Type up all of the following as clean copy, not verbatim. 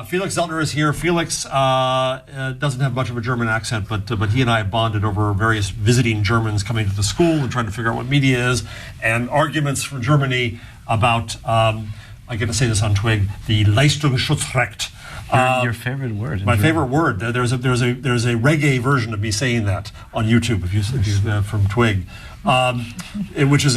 Felix Zeltner is here. Felix doesn't have much of a German accent, but he and I have bonded over various visiting Germans coming to the school and trying to figure out what media is, and arguments from Germany about, I get to say this on Twig, the Leistungsschutzrecht. Your favorite word. My favorite word. There's a reggae version of me saying that on YouTube if you from Twig, which is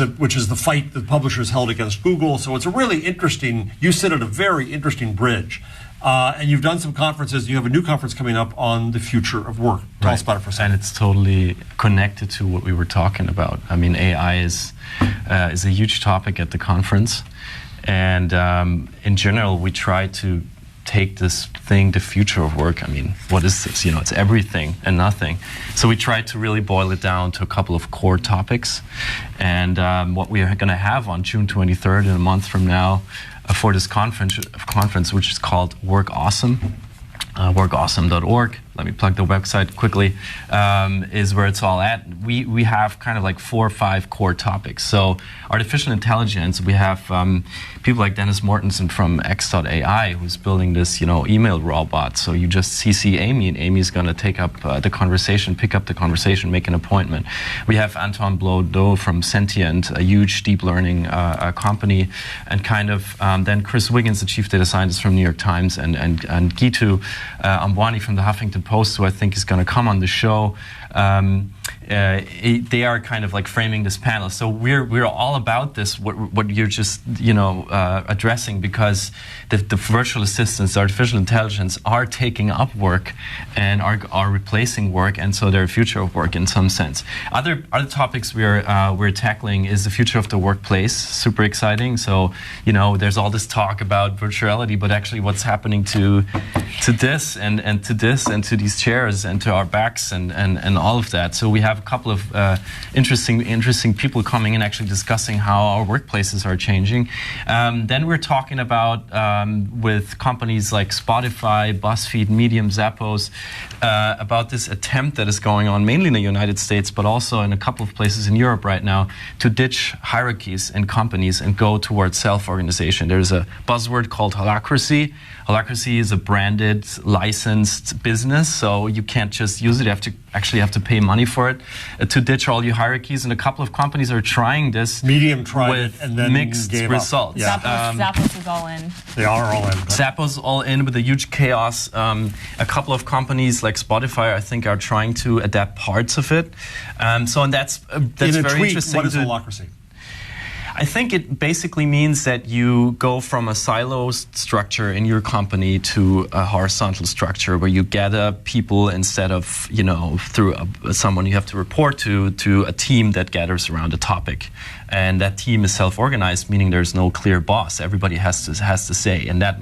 the fight that publishers held against Google. So it's a really interesting. You sit at a very interesting bridge, and you've done some conferences. You have a new conference coming up on the future of work. Tell us about it for a second. And it's totally connected to what we were talking about. I mean, AI is a huge topic at the conference, and in general, we try to take this thing, the future of work. I mean, what is this? It's everything and nothing. So we try to really boil it down to a couple of core topics. And what we are going to have on June 23rd, in a month from now, for this conference, which is called Work Awesome, workawesome.org. Let me plug the website quickly, is where it's all at. We have kind of like 4 or 5 core topics. So artificial intelligence, we have people like Dennis Mortensen from X.AI, who's building this, email robot. So you just CC Amy, and Amy's going to take up the conversation, pick up the conversation, make an appointment. We have Antoine Blaudeau from Sentient, a huge deep learning company, and kind of then Chris Wiggins, the chief data scientist from New York Times, and Gitu Ambwani from the Huffington Post, who I think is going to come on the show. They are kind of like framing this panel. So we're all about this, what you're just addressing, because the virtual assistants, the artificial intelligence, are taking up work and are replacing work, and so they're a future of work in some sense. Other topics we're tackling is the future of the workplace. Super exciting. So there's all this talk about virtuality, but actually what's happening to this and to this and to these chairs and to our backs and all of that. So we have a couple of interesting people coming and actually discussing how our workplaces are changing. Then we're talking about with companies like Spotify, BuzzFeed, Medium, Zappos, about this attempt that is going on mainly in the United States, but also in a couple of places in Europe right now, to ditch hierarchies in companies and go towards self-organization. There's a buzzword called holacracy. Holacracy is a branded, licensed business, so you can't just use it. You have to pay money for it to ditch all your hierarchies. And a couple of companies are trying this. Medium tried with it and then mixed results. Yeah. Zappos is all in. They are all in. Zappos all in with a huge chaos. A couple of companies like Spotify, I think, are trying to adapt parts of it. And that's very interesting. What is holacracy? I think it basically means that you go from a silo structure in your company to a horizontal structure where you gather people instead of, through someone you have to report to a team that gathers around a topic. And that team is self-organized, meaning there's no clear boss. Everybody has to say, and that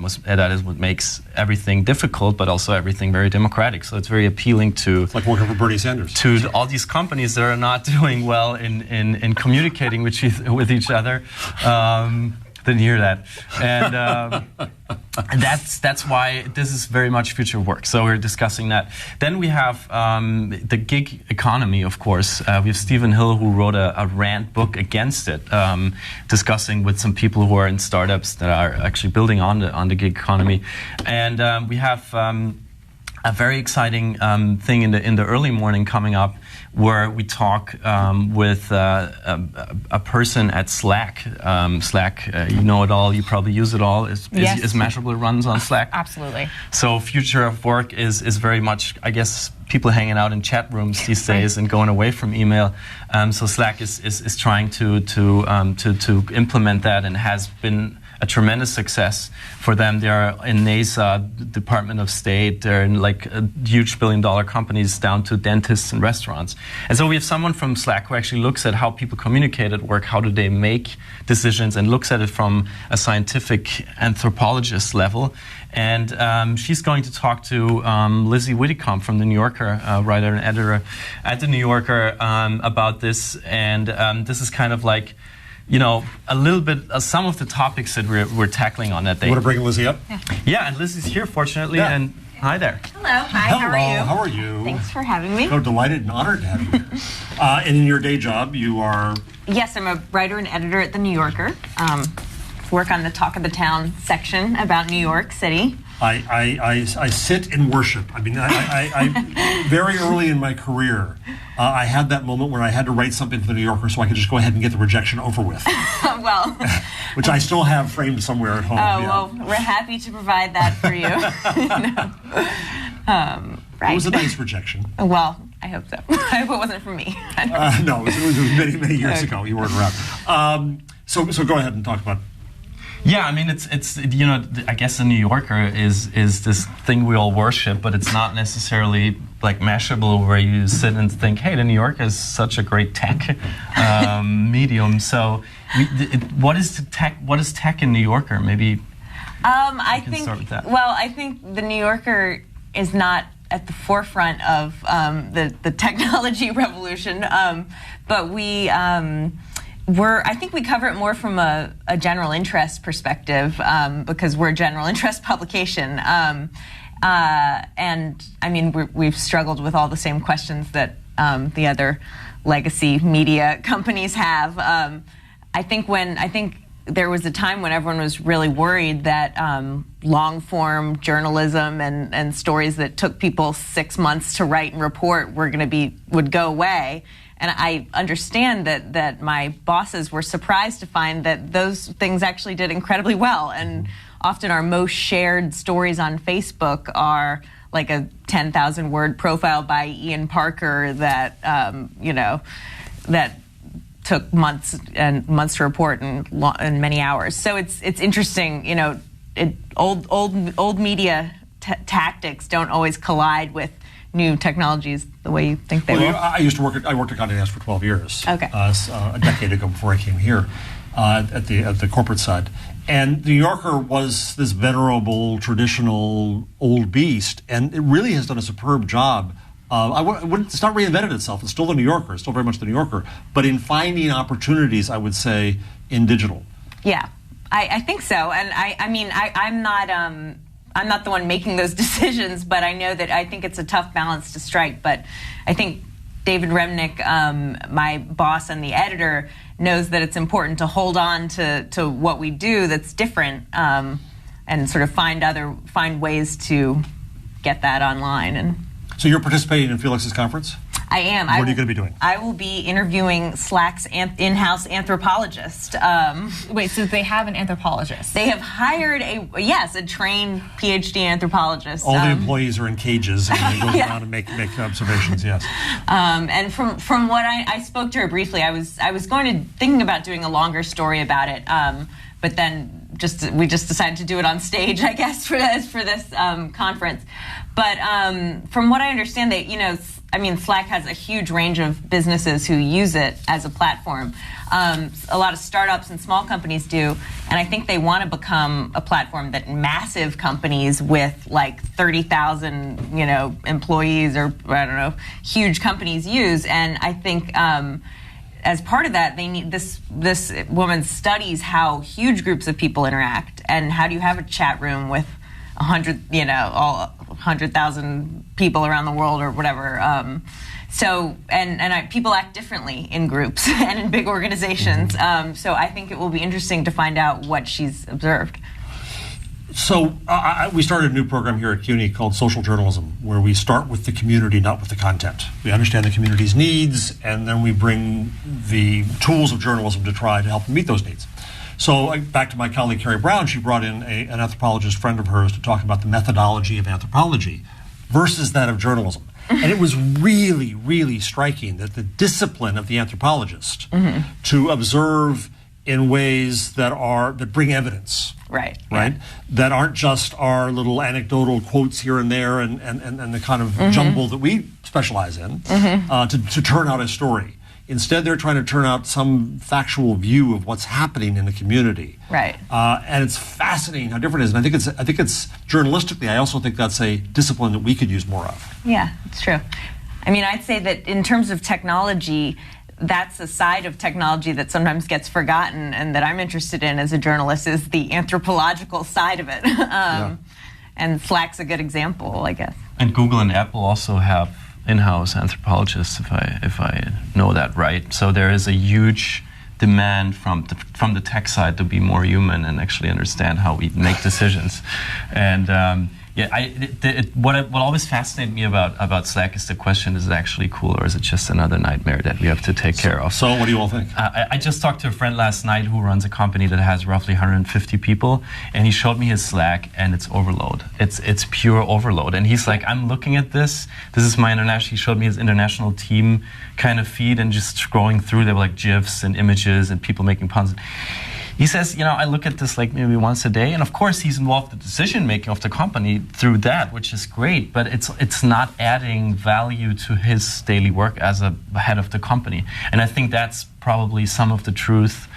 is what makes everything difficult, but also everything very democratic. So it's very appealing to like working for Bernie Sanders, to all these companies that are not doing well in communicating with each other. Didn't hear that, and that's why this is very much future work. So we're discussing that. Then we have the gig economy, of course. We have Stephen Hill, who wrote a rant book against it, discussing with some people who are in startups that are actually building on the gig economy. And we have a very exciting thing in the early morning coming up, where we talk with a person at Slack. Slack, you know it all, you probably use it all. Is Mashable runs on Slack? Absolutely. So future of work is very much, I guess, people hanging out in chat rooms these days and going away from email. So Slack is trying to implement that, and has been a tremendous success for them. They are in NASA, Department of State. They're in like huge billion-dollar companies down to dentists and restaurants. And so we have someone from Slack who actually looks at how people communicate at work, how do they make decisions, and looks at it from a scientific anthropologist level. And she's going to talk to Lizzie Widdicombe from the New Yorker, writer and editor at the New Yorker, about this. And this is kind of like, a little bit some of the topics that we're tackling on that day. You want to bring Lizzie up? Yeah, and Lizzie's here, fortunately. Yeah. And hi there. Hello. Hi. Hello. How are you? How are you? Thanks for having me. So delighted and honored to have you here. And in your day job, you are? Yes, I'm a writer and editor at the New Yorker. Work on the Talk of the Town section about New York City. I sit in worship. I mean, I very early in my career, I had that moment where I had to write something for the New Yorker so I could just go ahead and get the rejection over with. Well, which I still have framed somewhere at home. Well, we're happy to provide that for you. Right. It was a nice rejection. Well, I hope so. I hope it wasn't from me. No, it was many years ago. You weren't around. So go ahead and talk about. Yeah, I mean, it's you know, I guess the New Yorker is this thing we all worship, but it's not necessarily like measurable where you sit and think, hey, the New Yorker is such a great tech medium. So, what is tech in New Yorker? Maybe I can think. Start with that. Well, I think the New Yorker is not at the forefront of the technology revolution, but we. I think we cover it more from a general interest perspective because we're a general interest publication. And I mean, we've struggled with all the same questions that the other legacy media companies have. I think there was a time when everyone was really worried that long-form journalism and stories that took people 6 months to write and report would go away. And I understand that my bosses were surprised to find that those things actually did incredibly well. And often our most shared stories on Facebook are like a 10,000-word profile by Ian Parker that, that took months and months to report and many hours. So it's interesting, old media tactics don't always collide with new technologies the way you think they will. I worked at Condé Nast for 12 years. Okay. A decade ago before I came here at the corporate side. And the New Yorker was this venerable, traditional old beast, and it really has done a superb job. It's not reinvented itself. It's still the New Yorker. It's still very much the New Yorker. But in finding opportunities, I would say, in digital. Yeah, I think so. And I'm not the one making those decisions, but I know that I think it's a tough balance to strike. But I think David Remnick, my boss and the editor, knows that it's important to hold on to what we do that's different and sort of find ways to get that online. And so you're participating in Felix's conference? I am. What are you going to be doing? I will be interviewing Slack's in-house anthropologist. Wait, so they have an anthropologist? They have hired a trained PhD anthropologist. All the employees are in cages and they go around and make observations. Yes. And from what I spoke to her briefly, I was thinking about doing a longer story about it, but then we just decided to do it on stage, I guess, for this conference. But from what I understand, Slack has a huge range of businesses who use it as a platform. A lot of startups and small companies do, and I think they want to become a platform that massive companies with like 30,000, employees or I don't know, huge companies use. And I think as part of that, they need this woman studies how huge groups of people interact and how do you have a chat room with 100,000 people around the world or whatever. People act differently in groups and in big organizations. So I think it will be interesting to find out what she's observed. So we started a new program here at CUNY called Social Journalism, where we start with the community, not with the content. We understand the community's needs, and then we bring the tools of journalism to try to help them meet those needs. So back to my colleague Carrie Brown, she brought in an anthropologist friend of hers to talk about the methodology of anthropology versus that of journalism. And it was really, really striking that the discipline of the anthropologist to observe in ways that bring evidence. Right. That aren't just our little anecdotal quotes here and there and the kind of jumble that we specialize in to turn out a story. Instead, they're trying to turn out some factual view of what's happening in the community. Right. And it's fascinating how different it is. And I think it's journalistically, I also think that's a discipline that we could use more of. Yeah, it's true. I mean, I'd say that in terms of technology, that's a side of technology that sometimes gets forgotten and that I'm interested in as a journalist is the anthropological side of it. And Slack's a good example, I guess. And Google and Apple also have in-house anthropologists, if I know that right. So there is a huge demand from the tech side to be more human and actually understand how we make decisions. And what always fascinated me about Slack is the question: is it actually cool, or is it just another nightmare that we have to take care of? So what do you all think? I just talked to a friend last night who runs a company that has roughly 150 people, and he showed me his Slack, and it's overload. It's pure overload. And he's like, I'm looking at this. This is my international. He showed me his international team kind of feed, and just scrolling through, there were like GIFs and images and people making puns. He says, I look at this like maybe once a day, and of course he's involved in the decision making of the company through that, which is great, but it's not adding value to his daily work as a head of the company. And I think that's probably some of the truth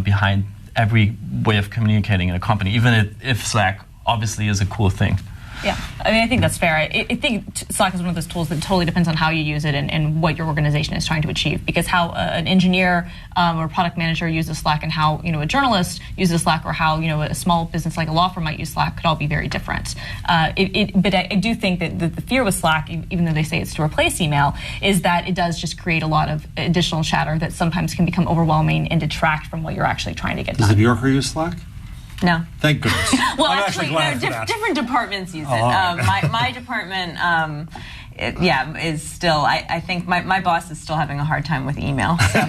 behind every way of communicating in a company, even if Slack obviously is a cool thing. Yeah, I mean, I think that's fair. I think Slack is one of those tools that totally depends on how you use it and what your organization is trying to achieve. Because how an engineer or product manager uses Slack and how a journalist uses Slack, or how a small business like a law firm might use Slack, could all be very different. But I do think that the fear with Slack, even though they say it's to replace email, is that it does just create a lot of additional chatter that sometimes can become overwhelming and detract from what you're actually trying to get done. Does the New Yorker use Slack? No. Thank goodness. Well, I'm actually, different departments use it. My department, is still. I think my boss is still having a hard time with email. So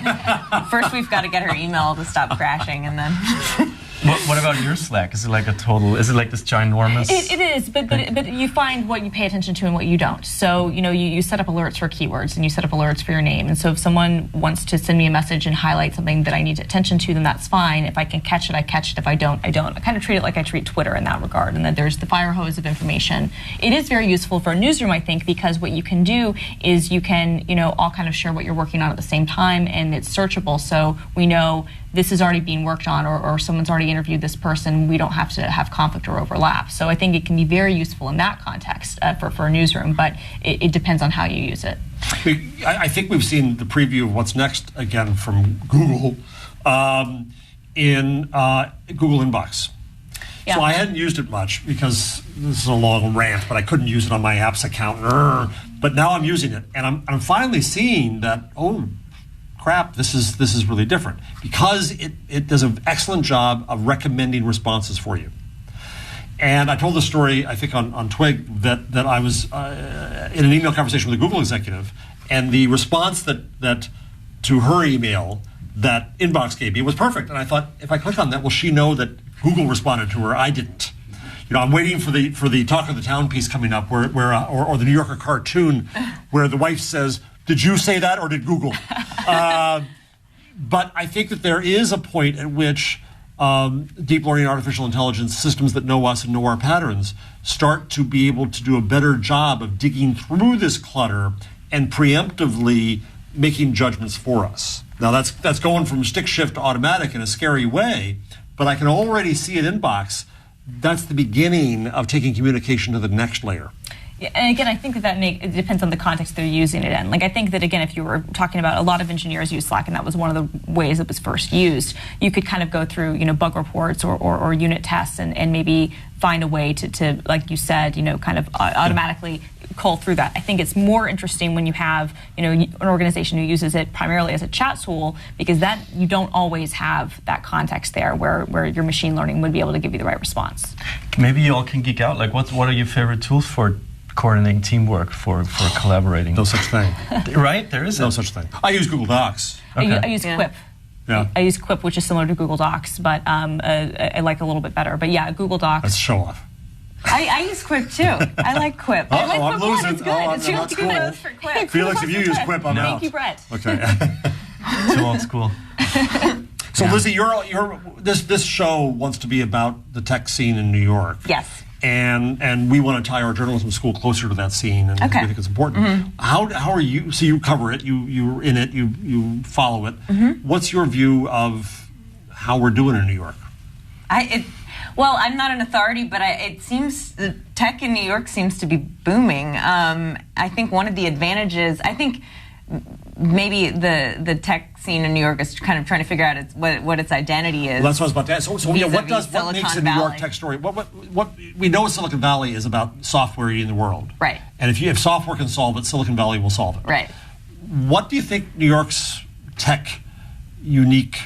first, we've got to get her email to stop crashing, and then. What about your Slack? Is it like is it like this ginormous? It is, but you find what you pay attention to and what you don't. So, you set up alerts for keywords, and you set up alerts for your name. And so if someone wants to send me a message and highlight something that I need attention to, then that's fine. If I can catch it, I catch it. If I don't, I don't. I kind of treat it like I treat Twitter in that regard, and that there's the fire hose of information. It is very useful for a newsroom, I think, because what you can do is you can, all kind of share what you're working on at the same time, and it's searchable. So we know this is already being worked on, or someone's already interviewed this person. We don't have to have conflict or overlap. So I think it can be very useful in that context for a newsroom, but it depends on how you use it. I think we've seen the preview of what's next again from Google in Google Inbox. Yeah. So I hadn't used it much because this is a long rant, but I couldn't use it on my apps account. But now I'm using it, and I'm finally seeing that, crap, this is really different, because it does an excellent job of recommending responses for you. And I told the story, I think, on Twig, that I was in an email conversation with a Google executive, and the response that to her email that Inbox gave me was perfect. And I thought, if I click on that, will she know that Google responded to her? I didn't. I'm waiting for the Talk of the Town piece coming up, or the New Yorker cartoon, where the wife says, "Did you say that, or did Google?" But I think that there is a point at which deep learning, artificial intelligence, systems that know us and know our patterns, start to be able to do a better job of digging through this clutter and preemptively making judgments for us. Now that's going from stick shift to automatic in a scary way, but I can already see at Inbox, that's the beginning of taking communication to the next layer. Yeah, and again, I think it depends on the context they're using it in. Like, I think that, again, if you were talking about a lot of engineers use Slack, and that was one of the ways it was first used, you could kind of go through, bug reports or unit tests and maybe find a way to, like you said, kind of automatically cull through that. I think it's more interesting when you have, an organization who uses it primarily as a chat tool, because that you don't always have that context there where your machine learning would be able to give you the right response. Maybe you all can geek out. Like, what are your favorite tools for coordinating teamwork, for collaborating? No such thing. Right? There isn't. No such thing. I use Google Docs. Okay. I use Quip. Yeah. I use Quip, which is similar to Google Docs, but I like a little bit better. But yeah, Google Docs. Let's show off. I use Quip too. I like Quip. Oh, I like I'm Quip. losing. It's good. Oh, It's that's good. cool. For Quip. Felix, if you use Quip, I'm out. Thank you, Brett. Okay. Too old school. So Lizzie, this show wants to be about the tech scene in New York. Yes. And we want to tie our journalism school closer to that scene, and Okay. we think it's important. Mm-hmm. How are you? So you cover it, you're in it, you follow it. Mm-hmm. What's your view of how we're doing in New York? Well, I'm not an authority, but it seems the tech in New York seems to be booming. I think one of the advantages, maybe the tech scene in New York is kind of trying to figure out what its identity is. Well, that's what I was about to ask. So yeah, what makes Silicon a New York Valley. tech story? What we know Silicon Valley is about software in the world, Right. And if software can solve it, Silicon Valley will solve it, Right. What do you think New York's tech unique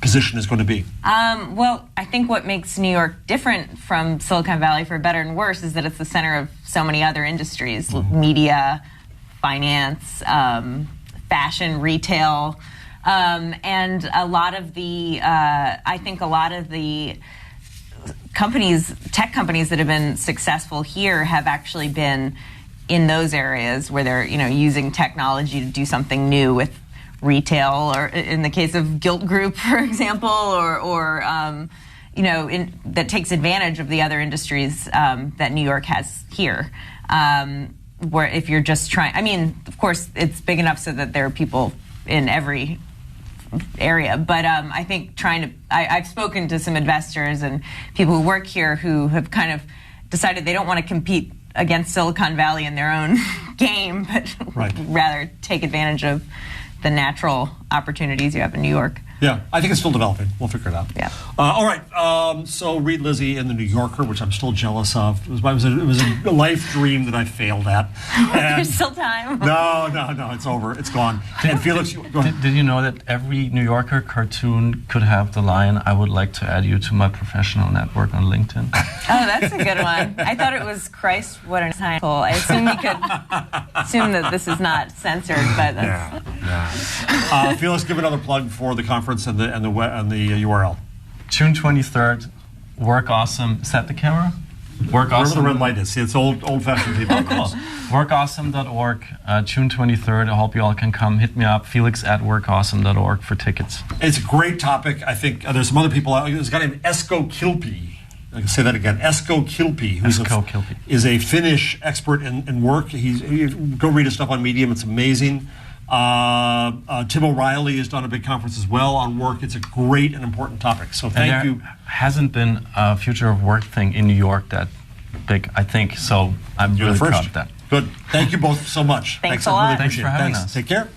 position is going to be? Well, I think what makes New York different from Silicon Valley, for better and worse, is that it's the center of so many other industries: media, finance, fashion, retail, and a lot of the. I think a lot of the tech companies that have been successful here have actually been in those areas where they're, using technology to do something new with retail, or in the case of Gilt Group, for example, or that takes advantage of the other industries that New York has here. Where if you're just trying, of course, it's big enough so that there are people in every area, but I think I've spoken to some investors and people who work here who have kind of decided they don't want to compete against Silicon Valley in their own game, but rather take advantage of the natural opportunities you have in New York. Yeah, I think it's still developing. We'll figure it out. Yeah. All right. So read Lizzie in the New Yorker, which I'm still jealous of. It was a life dream that I failed at. There's still time. No, it's over. It's gone. And Felix, go ahead. Did you know that every New Yorker cartoon could have the line, "I would like to add you to my professional network on LinkedIn"? Oh, that's a good one. I thought it was Christ, what an title. I assume you could assume that this is not censored, but that's... Yeah. Felix, give another plug for the conference and the URL. June 23rd, Work Awesome. Set the camera? Work Wherever Awesome. the red light is. See, it's old-fashioned people. Oh, cool. Workawesome.org, June 23rd. I hope you all can come. Hit me up, felix@workawesome.org for tickets. It's a great topic. I think there's some other people out. There's a guy named Esko Kilpi. I can say that again. Esko Kilpi, is a Finnish expert in work. Go read his stuff on Medium. It's amazing. Tim O'Reilly has done a big conference as well on work. It's a great and important topic. So thank you. Hasn't been a future of work thing in New York that big, I think. So I'm really proud of that. Good. Thank you both so much. Thanks a lot. I really appreciate Thanks for having it. us. Take care.